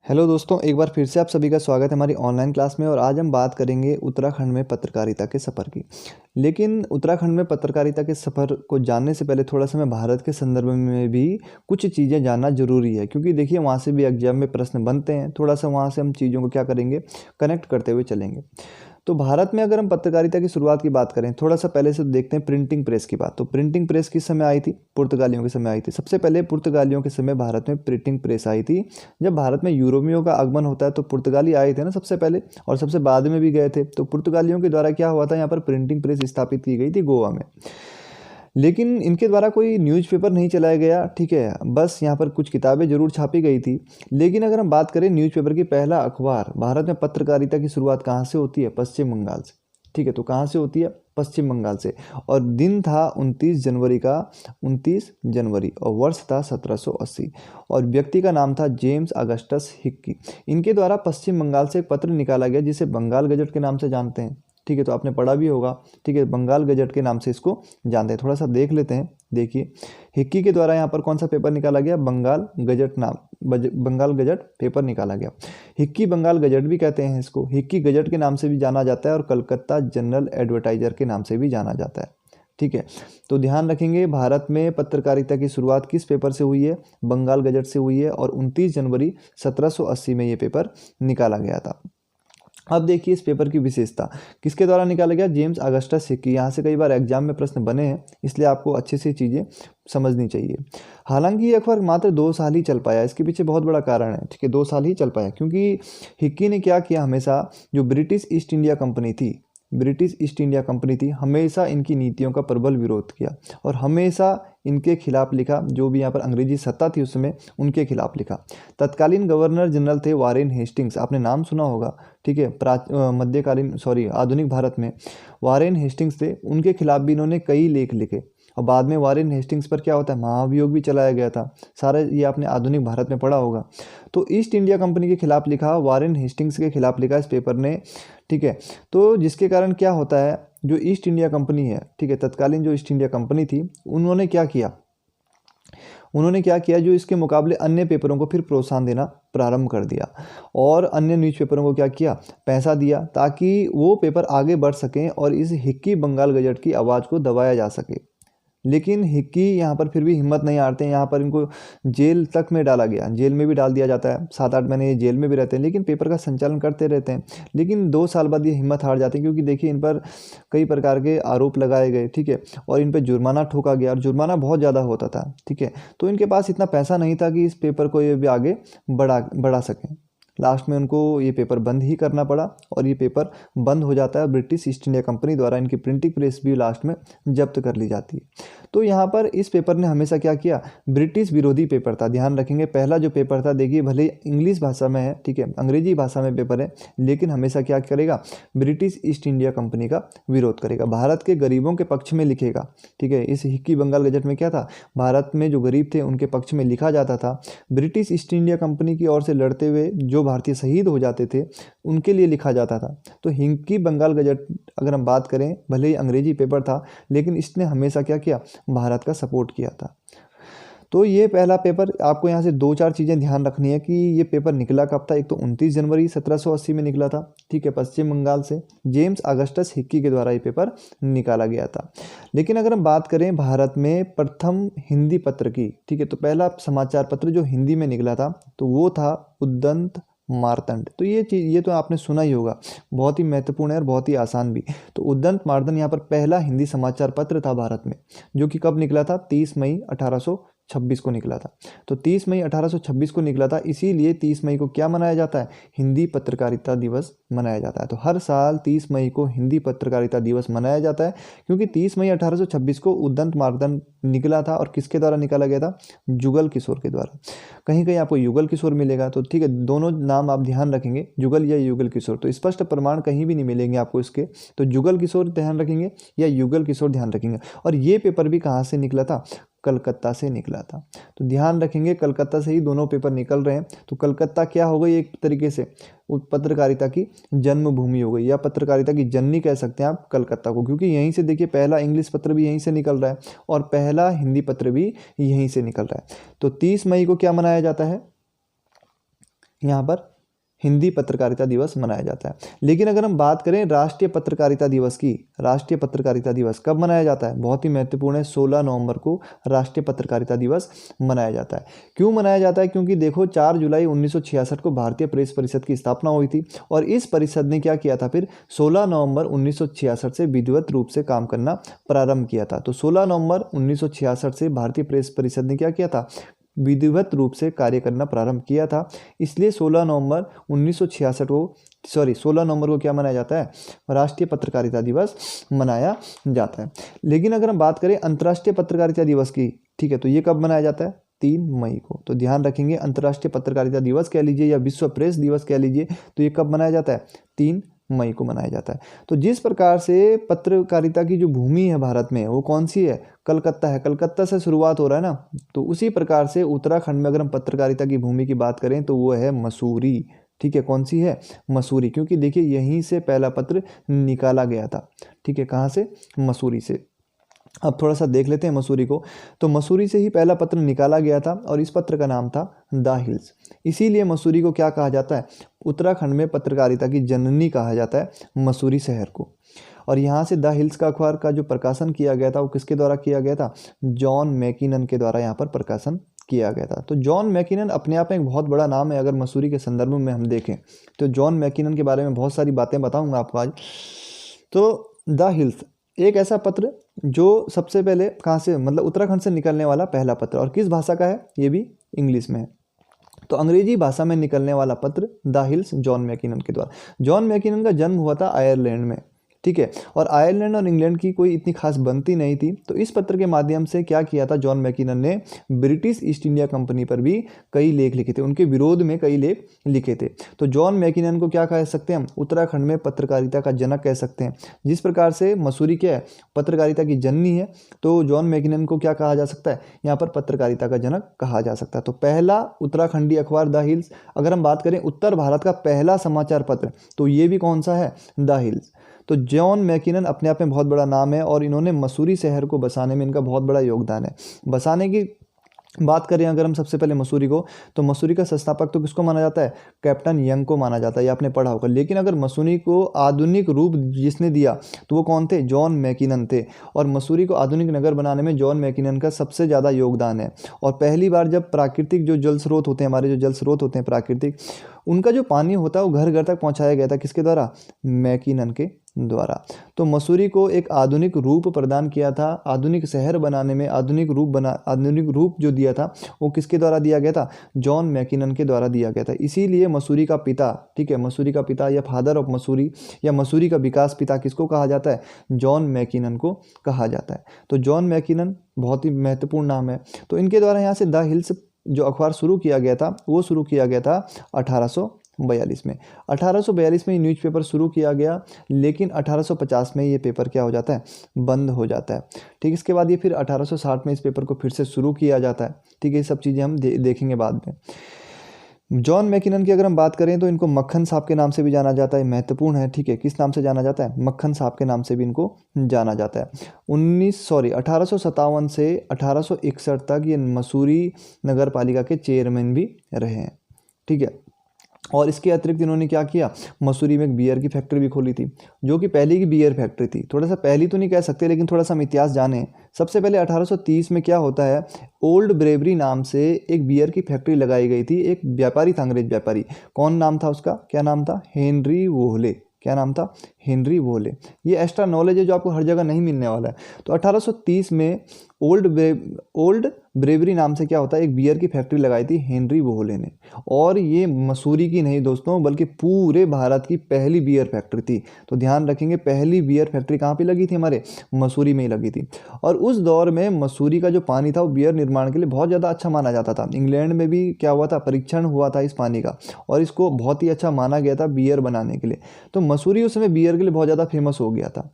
Hello दोस्तों, एक बार फिर से आप सभी का स्वागत है हमारी ऑनलाइन क्लास में। और आज हम बात करेंगे उत्तराखंड में पत्रकारिता के सफ़र की। लेकिन उत्तराखंड में पत्रकारिता के सफ़र को जानने से पहले थोड़ा सा मैं भारत के संदर्भ में भी कुछ चीज़ें जानना ज़रूरी है, क्योंकि देखिए वहाँ से भी एग्जाम में प्रश्न बनते हैं। थोड़ा सा वहाँ से हम चीज़ों को क्या करेंगे, कनेक्ट करते हुए चलेंगे। तो भारत में अगर हम पत्रकारिता की शुरुआत की बात करें, थोड़ा सा पहले से देखते हैं प्रिंटिंग प्रेस की बात। तो प्रिंटिंग प्रेस किस समय आई थी? पुर्तगालियों के समय आई थी। सबसे पहले पुर्तगालियों के समय भारत में प्रिंटिंग प्रेस आई थी। जब भारत में यूरोपियों का आगमन होता है तो पुर्तगाली आए थे ना सबसे पहले, और सबसे बाद में भी गए थे। तो पुर्तगालियों के द्वारा क्या हुआ था, यहाँ पर प्रिंटिंग प्रेस स्थापित की गई थी गोवा में। लेकिन इनके द्वारा कोई न्यूज़पेपर नहीं चलाया गया, ठीक है। बस यहाँ पर कुछ किताबें जरूर छापी गई थी। लेकिन अगर हम बात करें न्यूज़पेपर की, पहला अखबार भारत में पत्रकारिता की शुरुआत कहाँ से होती है? पश्चिम बंगाल से, ठीक है। तो कहाँ से होती है? पश्चिम बंगाल से। और दिन था 29 जनवरी का, 29 जनवरी, और वर्ष था 1780। और व्यक्ति का नाम था जेम्स अगस्टस हिक्की। इनके द्वारा पश्चिम बंगाल से एक पत्र निकाला गया जिसे बंगाल गजट के नाम से जानते हैं, ठीक है। तो आपने पढ़ा भी होगा, ठीक है। बंगाल गजट के नाम से इसको जानते हैं। थोड़ा सा देख लेते हैं। देखिए, हिक्की के द्वारा यहाँ पर कौन सा पेपर निकाला गया? बंगाल गजट नाम, बंगाल गजट पेपर निकाला गया। हिक्की बंगाल गजट भी कहते हैं इसको। हिक्की गजट के नाम से भी जाना जाता है और कलकत्ता जनरल एडवर्टाइजर के नाम से भी जाना जाता है, ठीक है। तो ध्यान रखेंगे, भारत में पत्रकारिता की शुरुआत किस पेपर से हुई है? बंगाल गजट से हुई है। और 29 जनवरी 1780 में ये पेपर निकाला गया था। अब देखिए इस पेपर की विशेषता, किसके द्वारा निकाला गया? James Augustus Hickey. यहाँ से कई बार एग्जाम में प्रश्न बने हैं, इसलिए आपको अच्छे से चीज़ें समझनी चाहिए। हालांकि ये अखबार मात्र 2 साल ही चल पाया। इसके पीछे बहुत बड़ा कारण है, ठीक है। 2 साल ही चल पाया क्योंकि हिक्की ने क्या किया, हमेशा जो ब्रिटिश ईस्ट इंडिया कंपनी थी, ब्रिटिश ईस्ट इंडिया कंपनी थी, हमेशा इनकी नीतियों का प्रबल विरोध किया और हमेशा इनके खिलाफ लिखा। जो भी यहाँ पर अंग्रेजी सत्ता थी उस समय, उनके खिलाफ लिखा। तत्कालीन गवर्नर जनरल थे वारेन हेस्टिंग्स, आपने नाम सुना होगा, ठीक है। मध्यकालीन, सॉरी, आधुनिक भारत में वारेन हेस्टिंग्स थे। उनके खिलाफ भी इन्होंने कई लेख लिखे। और बाद में वारेन हेस्टिंग्स पर क्या होता है, महाभियोग भी चलाया गया था। सारा ये आपने आधुनिक भारत में पढ़ा होगा। तो ईस्ट इंडिया कंपनी के खिलाफ लिखा, वारेन हेस्टिंग्स के खिलाफ लिखा इस पेपर ने, ठीक है। तो जिसके कारण क्या होता है, जो ईस्ट इंडिया कंपनी है, ठीक है, तत्कालीन जो ईस्ट इंडिया कंपनी थी, उन्होंने क्या किया, जो इसके मुकाबले अन्य पेपरों को फिर प्रोत्साहन देना प्रारंभ कर दिया। और अन्य न्यूज़पेपरों को क्या किया, पैसा दिया, ताकि वो पेपर आगे बढ़ सकें और इस हिक्की बंगाल गजट की आवाज़ को दबाया जा सके। लेकिन हिक्की यहाँ पर फिर भी हिम्मत नहीं हारते हैं। यहाँ पर इनको जेल तक में डाला गया, जेल में भी डाल दिया जाता है। 7-8 महीने ये जेल में भी रहते हैं, लेकिन पेपर का संचालन करते रहते हैं। लेकिन 2 साल बाद ये हिम्मत हार जाते हैं, क्योंकि देखिए इन पर कई प्रकार के आरोप लगाए गए, ठीक है। और इन पर जुर्माना ठोका गया, और जुर्माना बहुत ज़्यादा होता था, ठीक है। तो इनके पास इतना पैसा नहीं था कि इस पेपर को ये भी आगे बढ़ा सकें। लास्ट में उनको ये पेपर बंद ही करना पड़ा, और ये पेपर बंद हो जाता है। ब्रिटिश ईस्ट इंडिया कंपनी द्वारा इनकी प्रिंटिंग प्रेस भी लास्ट में जब्त कर ली जाती है। तो यहाँ पर इस पेपर ने हमेशा क्या किया, ब्रिटिश विरोधी पेपर था। ध्यान रखेंगे, पहला जो पेपर था, देखिए भले इंग्लिश भाषा में है, ठीक है, अंग्रेजी भाषा में पेपर है, लेकिन हमेशा क्या करेगा, ब्रिटिश ईस्ट इंडिया कंपनी का विरोध करेगा, भारत के गरीबों के पक्ष में लिखेगा, ठीक है। इस हिक्की बंगाल गजट में क्या था, भारत में जो गरीब थे उनके पक्ष में लिखा जाता था। ब्रिटिश ईस्ट इंडिया कंपनी की ओर से लड़ते हुए जो भारतीय शहीद हो जाते थे, उनके लिए लिखा जाता था। तो हिक्की बंगाल गजट अगर हम बात करें, भले ही अंग्रेजी पेपर था, लेकिन इसने हमेशा क्या किया, भारत का सपोर्ट किया था। तो ये पहला पेपर, आपको यहाँ से 2-4 चीज़ें ध्यान रखनी है कि ये पेपर निकला कब था। एक तो 29 जनवरी 1780 में निकला था, ठीक है, पश्चिम बंगाल से। जेम्स अगस्टस हिक्की के द्वारा ये पेपर निकाला गया था। लेकिन अगर हम बात करें भारत में प्रथम हिंदी पत्र की, ठीक है, तो पहला समाचार पत्र जो हिंदी में निकला था, तो वो था उद्दंत मार्तंड। तो ये चीज़, ये तो आपने सुना ही होगा, बहुत ही महत्वपूर्ण है और बहुत ही आसान भी। तो उद्दंत मार्तंड यहाँ पर पहला हिंदी समाचार पत्र था भारत में, जो कि कब निकला था, 30 मई 1826 को निकला था। तो 30 मई 1826 को निकला था, इसीलिए 30 मई को क्या मनाया जाता है, हिंदी पत्रकारिता दिवस मनाया जाता है। तो हर साल 30 मई को हिंदी पत्रकारिता दिवस मनाया जाता है, क्योंकि 30 मई 1826 को उद्दंत मार्तंड निकला था। और किसके द्वारा निकाला गया था, जुगल किशोर के द्वारा। कहीं कहीं आपको युगल किशोर मिलेगा, तो ठीक है, दोनों नाम आप ध्यान रखेंगे, जुगल या युगल किशोर। तो स्पष्ट प्रमाण कहीं भी नहीं मिलेंगे आपको इसके, तो जुगल किशोर ध्यान रखेंगे या युगल किशोर ध्यान रखेंगे। और ये पेपर भी कहाँ से निकला था, कलकत्ता से निकला था। तो ध्यान रखेंगे, कलकत्ता से ही दोनों पेपर निकल रहे हैं। तो कलकत्ता क्या हो गई, एक तरीके से पत्रकारिता की जन्मभूमि हो गई, या पत्रकारिता की जननी कह सकते हैं आप कलकत्ता को, क्योंकि यहीं से देखिए पहला इंग्लिश पत्र भी यहीं से निकल रहा है और पहला हिंदी पत्र भी यहीं से निकल रहा है। तो 30 मई को क्या मनाया जाता है, यहाँ पर हिंदी पत्रकारिता दिवस मनाया जाता है। लेकिन अगर हम बात करें राष्ट्रीय पत्रकारिता दिवस की, राष्ट्रीय पत्रकारिता दिवस कब मनाया जाता है? बहुत ही महत्वपूर्ण है, 16 नवंबर को राष्ट्रीय पत्रकारिता दिवस मनाया जाता है। क्यों मनाया जाता है? क्योंकि देखो 4 जुलाई 1966 को भारतीय प्रेस परिषद की स्थापना हुई थी और इस परिषद ने क्या किया था, फिर 16 नवंबर 1966 से विधिवत रूप से काम करना प्रारंभ किया था। तो 16 नवंबर 1966 से भारतीय प्रेस परिषद ने क्या किया था, विधिवत रूप से कार्य करना प्रारंभ किया था। इसलिए 16 नवंबर 1966 को 16 नवंबर को क्या मनाया जाता है, राष्ट्रीय पत्रकारिता दिवस मनाया जाता है। लेकिन अगर हम बात करें अंतर्राष्ट्रीय पत्रकारिता दिवस की, ठीक है, तो ये कब मनाया जाता है, 3 मई को। तो ध्यान रखेंगे, अंतर्राष्ट्रीय पत्रकारिता दिवस कह लीजिए या विश्व प्रेस दिवस कह लीजिए, तो ये कब मनाया जाता है, 3 मई को मनाया जाता है। तो जिस प्रकार से पत्रकारिता की जो भूमि है भारत में, वो कौन सी है, कलकत्ता है। कलकत्ता से शुरुआत हो रहा है ना, तो उसी प्रकार से उत्तराखंड में अगर हम पत्रकारिता की भूमि की बात करें तो वो है मसूरी। ठीक है, कौन सी है, मसूरी, क्योंकि देखिए यहीं से पहला पत्र निकाला गया था। ठीक है, कहाँ से, मसूरी से। अब थोड़ा सा देख लेते हैं मसूरी को। तो मसूरी से ही पहला पत्र निकाला गया था और इस पत्र का नाम था द हिल्स। इसीलिए मसूरी को क्या कहा जाता है, उत्तराखंड में पत्रकारिता की जननी कहा जाता है मसूरी शहर को। और यहाँ से द हिल्स का अखबार का जो प्रकाशन किया गया था वो किसके द्वारा किया गया था, जॉन मैकिनन के द्वारा यहाँ पर प्रकाशन किया गया था। तो जॉन मैकिनन अपने आप में एक बहुत बड़ा नाम है। अगर मसूरी के संदर्भ में हम देखें तो जॉन मैकिनन के बारे में बहुत सारी बातें बताऊंगा आपको आज। तो द हिल्स एक ऐसा पत्र जो सबसे पहले कहाँ से, मतलब उत्तराखंड से निकलने वाला पहला पत्र, और किस भाषा का है, ये भी इंग्लिश में है। तो अंग्रेजी भाषा में निकलने वाला पत्र द हिल्स जॉन मैकिनन के द्वारा। जॉन मैकिनन का जन्म हुआ था आयरलैंड में। ठीक है, और आयरलैंड और इंग्लैंड की कोई इतनी खास बनती नहीं थी। तो इस पत्र के माध्यम से क्या किया था, जॉन मैकिनन ने ब्रिटिश ईस्ट इंडिया कंपनी पर भी कई लेख लिखे थे, उनके विरोध में कई लेख लिखे थे। तो जॉन मैकिनन को क्या कह सकते हैं हम, उत्तराखंड में पत्रकारिता का जनक कह सकते हैं। जिस प्रकार से मसूरी क्या है, पत्रकारिता की जननी है, तो जॉन मैकिनन को क्या कहा जा सकता है, यहाँ पर पत्रकारिता का जनक कहा जा सकता है। तो पहला उत्तराखंडी अखबार द हिल्स। अगर हम बात करें उत्तर भारत का पहला समाचार पत्र, तो ये भी कौन सा है, द हिल्स। तो जॉन मैकिनन अपने आप में बहुत बड़ा नाम है और इन्होंने मसूरी शहर को बसाने में इनका बहुत बड़ा योगदान है। बसाने की बात करें अगर हम सबसे पहले मसूरी को, तो मसूरी का संस्थापक तो किसको माना जाता है, कैप्टन यंग को माना जाता है, ये आपने पढ़ा होगा। लेकिन अगर मसूरी को आधुनिक रूप जिसने दिया तो वो कौन थे, जॉन मैकिनन थे। और मसूरी को आधुनिक नगर बनाने में जॉन मैकिनन का सबसे ज़्यादा योगदान है। और पहली बार जब प्राकृतिक जो जल स्रोत होते हैं, हमारे जो जल स्रोत होते हैं प्राकृतिक, उनका जो पानी होता है वो घर घर तक पहुँचाया गया था, किसके द्वारा, मैकिनन के द्वारा। तो मसूरी को एक आधुनिक रूप प्रदान किया था, आधुनिक शहर बनाने में आधुनिक रूप जो दिया था वो किसके द्वारा दिया गया था, जॉन मैकिनन के द्वारा दिया गया था। इसीलिए मसूरी का पिता, ठीक है, मसूरी का पिता या फादर ऑफ मसूरी या मसूरी का विकास पिता किसको कहा जाता है, जॉन मैकिनन को कहा जाता है। तो जॉन मैकिनन बहुत ही महत्वपूर्ण नाम है। तो इनके द्वारा यहाँ से द हिल्स जो अखबार शुरू किया गया था वो शुरू किया गया था 1842 में। 1842 में ये न्यूज़पेपर शुरू किया गया, लेकिन 1850 में ये पेपर क्या हो जाता है, बंद हो जाता है। ठीक, इसके बाद ये फिर 1860 में इस पेपर को फिर से शुरू किया जाता है। ठीक है, ये सब चीज़ें हम देखेंगे बाद में। जॉन मैकिनन की अगर हम बात करें तो इनको मक्खन साहब के नाम से भी जाना जाता है, महत्वपूर्ण है। ठीक है, किस नाम से जाना जाता है, मक्खन साहब के नाम से भी इनको जाना जाता है। 1857 से 1861 तक ये मसूरी नगर पालिका के चेयरमैन भी रहे हैं। ठीक है, और इसके अतिरिक्त इन्होंने क्या किया, मसूरी में एक बियर की फैक्ट्री भी खोली थी, जो कि पहली की बियर फैक्ट्री थी। थोड़ा सा पहली तो नहीं कह सकते, लेकिन थोड़ा सा हम इतिहास जाने। सबसे पहले 1830 में क्या होता है, ओल्ड ब्रेवरी नाम से एक बियर की फैक्ट्री लगाई गई थी। एक व्यापारी था, अंग्रेज व्यापारी, कौन नाम था उसका, क्या नाम था, हेनरी वोहले। क्या नाम था, हेनरी वोहले। ये एक्स्ट्रा नॉलेज है जो आपको हर जगह नहीं मिलने वाला है। तो 1830 में ओल्ड ब्रेवरी नाम से क्या होता है, एक बियर की फैक्ट्री लगाई थी हेनरी वोहले ने। और ये मसूरी की नहीं दोस्तों, बल्कि पूरे भारत की पहली बियर फैक्ट्री थी। तो ध्यान रखेंगे, पहली बियर फैक्ट्री कहाँ पे लगी थी, हमारे मसूरी में ही लगी थी। और उस दौर में मसूरी का जो पानी था वो बियर निर्माण के लिए बहुत ज़्यादा अच्छा माना जाता था। इंग्लैंड में भी क्या हुआ था, परीक्षण हुआ था इस पानी का, और इसको बहुत ही अच्छा माना गया था बियर बनाने के लिए। तो मसूरी उस समय बियर के लिए बहुत ज़्यादा फेमस हो गया था।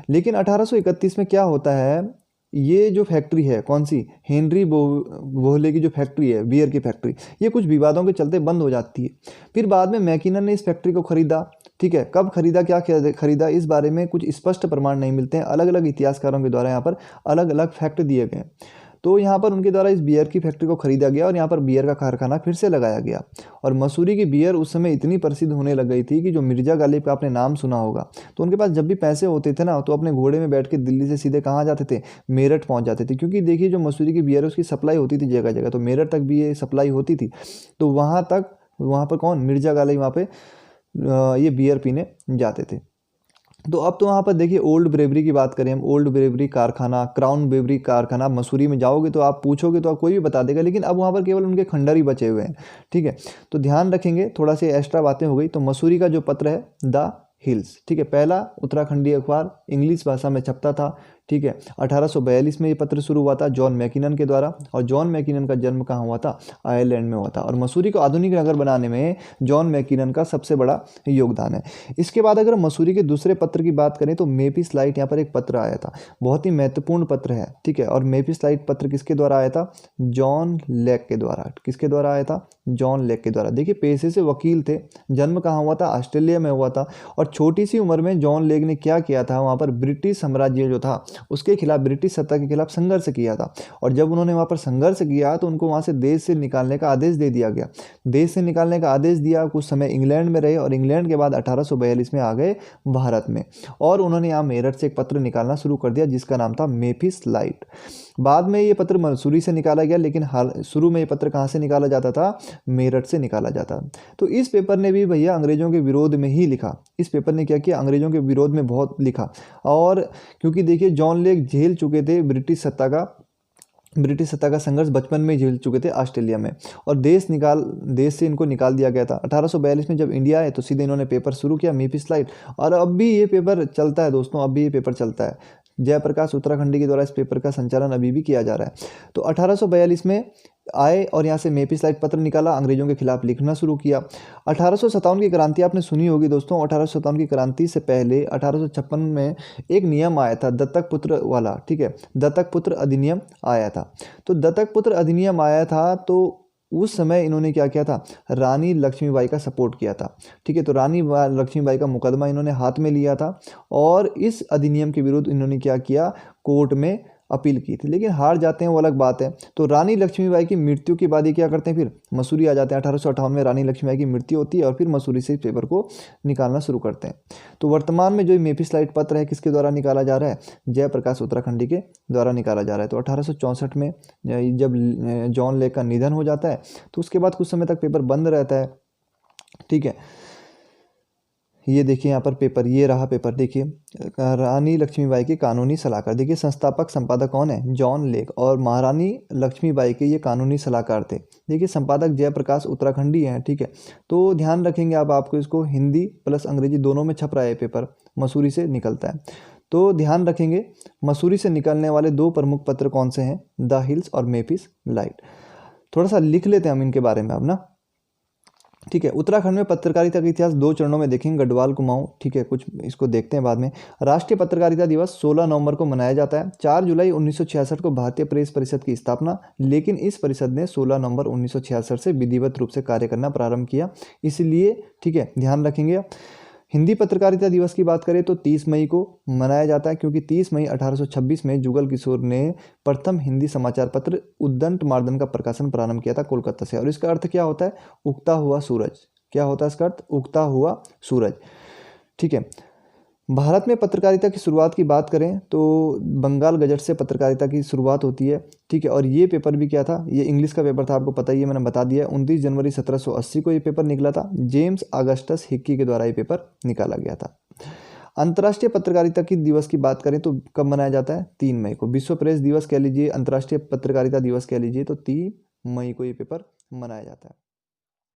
लेकिन 1831 में क्या होता है, ये जो फैक्ट्री है, कौन सी, हेनरी वोहले की जो फैक्ट्री है, बियर की फैक्ट्री, ये कुछ विवादों के चलते बंद हो जाती है। फिर बाद में मैकिनन ने इस फैक्ट्री को खरीदा। ठीक है, कब खरीदा, क्या खरीदा, इस बारे में कुछ स्पष्ट प्रमाण नहीं मिलते हैं। अलग अलग इतिहासकारों के द्वारा यहाँ पर अलग अलग फैक्ट दिए गए। तो यहाँ पर उनके द्वारा इस बियर की फैक्ट्री को खरीदा गया और यहाँ पर बियर का कारखाना फिर से लगाया गया। और मसूरी की बियर उस समय इतनी प्रसिद्ध होने लग गई थी कि जो मिर्जा गालिब का आपने नाम सुना होगा, तो उनके पास जब भी पैसे होते थे ना, तो अपने घोड़े में बैठ के दिल्ली से सीधे कहाँ जाते थे, मेरठ पहुँच जाते थे। क्योंकि देखिए जो मसूरी की बियर है उसकी सप्लाई होती थी जगह जगह, तो मेरठ तक भी ये सप्लाई होती थी। तो वहाँ पर कौन, मिर्जा गालिब वहाँ पे ये बियर पीने जाते थे। तो अब तो वहाँ पर देखिए ओल्ड ब्रेवरी की बात करें हम, ओल्ड ब्रेवरी कारखाना, क्राउन ब्रेवरी कारखाना, मसूरी में जाओगे तो आप पूछोगे तो आप कोई भी बता देगा, लेकिन अब वहाँ पर केवल उनके खंडर ही बचे हुए हैं। ठीक है, तो ध्यान रखेंगे, थोड़ा सी एक्स्ट्रा बातें हो गई। तो मसूरी का जो पत्र है द हिल्स, ठीक है, पहला उत्तराखंडी अखबार इंग्लिश भाषा में छपता था। ठीक है, 1842 में ये पत्र शुरू हुआ था जॉन मैकिनन के द्वारा। और जॉन मैकिनन का जन्म कहाँ हुआ था, आयरलैंड में हुआ था। और मसूरी को आधुनिक नगर बनाने में जॉन मैकिनन का सबसे बड़ा योगदान है। इसके बाद अगर मसूरी के दूसरे पत्र की बात करें तो मेपिस लाइट, यहाँ पर एक पत्र आया था, बहुत ही महत्वपूर्ण पत्र है। ठीक है, और मेपिस लाइट पत्र किसके द्वारा आया था, जॉन लेक के द्वारा। किसके द्वारा आया था, जॉन लेक के द्वारा। देखिए पेशे से वकील थे, जन्म कहाँ हुआ था, ऑस्ट्रेलिया में हुआ था। और छोटी सी उम्र में जॉन लेक ने क्या किया था, वहाँ पर ब्रिटिश साम्राज्य जो था उसके खिलाफ, ब्रिटिश सत्ता के खिलाफ संघर्ष किया था। और जब उन्होंने वहाँ पर संघर्ष किया तो उनको वहाँ से देश से निकालने का आदेश दे दिया गया। देश से निकालने का आदेश दिया, कुछ समय इंग्लैंड में रहे और इंग्लैंड के बाद 1842 में आ गए भारत में। और उन्होंने यहाँ मेरठ से एक पत्र निकालना शुरू कर दिया जिसका नाम था मेपिस लाइट। बाद में ये पत्र मसूरी से निकाला गया, लेकिन शुरू में ये पत्र कहाँ से निकाला जाता था, मेरठ से निकाला जाता। तो इस पेपर ने भी भैया अंग्रेजों के विरोध में ही लिखा। इस पेपर ने क्या किया, अंग्रेजों के विरोध में बहुत लिखा। और क्योंकि देखिए जॉन लेक झेल चुके थे ब्रिटिश सत्ता का संघर्ष, बचपन में झेल चुके थे ऑस्ट्रेलिया में। और देश से इनको निकाल दिया गया था। 1842 में जब इंडिया आए तो सीधे इन्होंने पेपर शुरू किया मेपिस लाइट। और अब भी ये पेपर चलता है दोस्तों, अब भी ये पेपर चलता है। जयप्रकाश उत्तराखंडी के द्वारा इस पेपर का संचालन अभी भी किया जा रहा है। तो 1842 में आए और यहाँ से मेपिस लाइट पत्र निकाला, अंग्रेजों के खिलाफ लिखना शुरू किया। 1857 की क्रांति आपने सुनी होगी दोस्तों। 1857 की क्रांति से पहले 1856 में एक नियम आया था दत्तक पुत्र वाला। ठीक है, दत्तक पुत्र अधिनियम आया था। तो दत्तक पुत्र अधिनियम आया था तो उस समय इन्होंने क्या किया था, रानी लक्ष्मीबाई का सपोर्ट किया था। ठीक है, तो रानी लक्ष्मीबाई का मुकदमा इन्होंने हाथ में लिया था और इस अधिनियम के विरुद्ध इन्होंने क्या किया, कोर्ट में अपील की थी, लेकिन हार जाते हैं वो अलग बात है। तो रानी लक्ष्मीबाई की मृत्यु के बाद ये क्या करते हैं, फिर मसूरी आ जाते हैं। 1858 में रानी लक्ष्मीबाई की मृत्यु होती है और फिर मसूरी से इस पेपर को निकालना शुरू करते हैं। तो वर्तमान में जो मेपिस लाइट पत्र है किसके द्वारा निकाला जा रहा है, जयप्रकाश उत्तराखंडी के द्वारा निकाला जा रहा है। तो 1864 में जब जॉन लेक का निधन हो जाता है तो उसके बाद कुछ समय तक पेपर बंद रहता है। ठीक है, ये देखिए यहाँ पर पेपर, ये रहा पेपर। देखिए रानी लक्ष्मीबाई के कानूनी सलाहकार, देखिए संस्थापक संपादक कौन है, जॉन लेक, और महारानी लक्ष्मीबाई के ये कानूनी सलाहकार थे। देखिए संपादक जयप्रकाश उत्तराखंडी हैं। ठीक है, तो ध्यान रखेंगे आपको इसको, हिंदी प्लस अंग्रेजी दोनों में छप रहा है पेपर, मसूरी से निकलता है। तो ध्यान रखेंगे मसूरी से निकलने वाले दो प्रमुख पत्र कौन से हैं, द हिल्स और मेपिस लाइट। थोड़ा सा लिख लेते हैं हम इनके बारे में अब ना। ठीक है, उत्तराखंड में पत्रकारिता का इतिहास दो चरणों में देखेंगे, गढ़वाल कुमाऊं। ठीक है, कुछ इसको देखते हैं बाद में। राष्ट्रीय पत्रकारिता दिवस 16 नवंबर को मनाया जाता है। 4 जुलाई 1966 को भारतीय प्रेस परिषद की स्थापना, लेकिन इस परिषद ने 16 नवंबर 1966 से विधिवत रूप से कार्य करना प्रारंभ किया, इसलिए ठीक है ध्यान रखेंगे। हिंदी पत्रकारिता दिवस की बात करें तो 30 मई को मनाया जाता है, क्योंकि 30 मई 1826 में जुगल किशोर ने प्रथम हिंदी समाचार पत्र उद्दंड मार्दन का प्रकाशन प्रारंभ किया था कोलकाता से। और इसका अर्थ क्या होता है, उगता हुआ सूरज। क्या होता है इसका अर्थ, उगता हुआ सूरज। ठीक है, भारत में पत्रकारिता की शुरुआत की बात करें तो बंगाल गजट से पत्रकारिता की शुरुआत होती है। ठीक है, और ये पेपर भी क्या था, ये इंग्लिश का पेपर था, आपको पता ही है, मैंने बता दिया। 29 जनवरी 1780 को ये पेपर निकला था। जेम्स अगस्टस हिक्की के द्वारा ये पेपर निकाला गया था। अंतर्राष्ट्रीय पत्रकारिता की दिवस की बात करें तो कब मनाया जाता है, 3 मई को। विश्व प्रेस दिवस कह लीजिए, अंतर्राष्ट्रीय पत्रकारिता दिवस कह लीजिए, तो 3 मई को ये पेपर मनाया जाता है।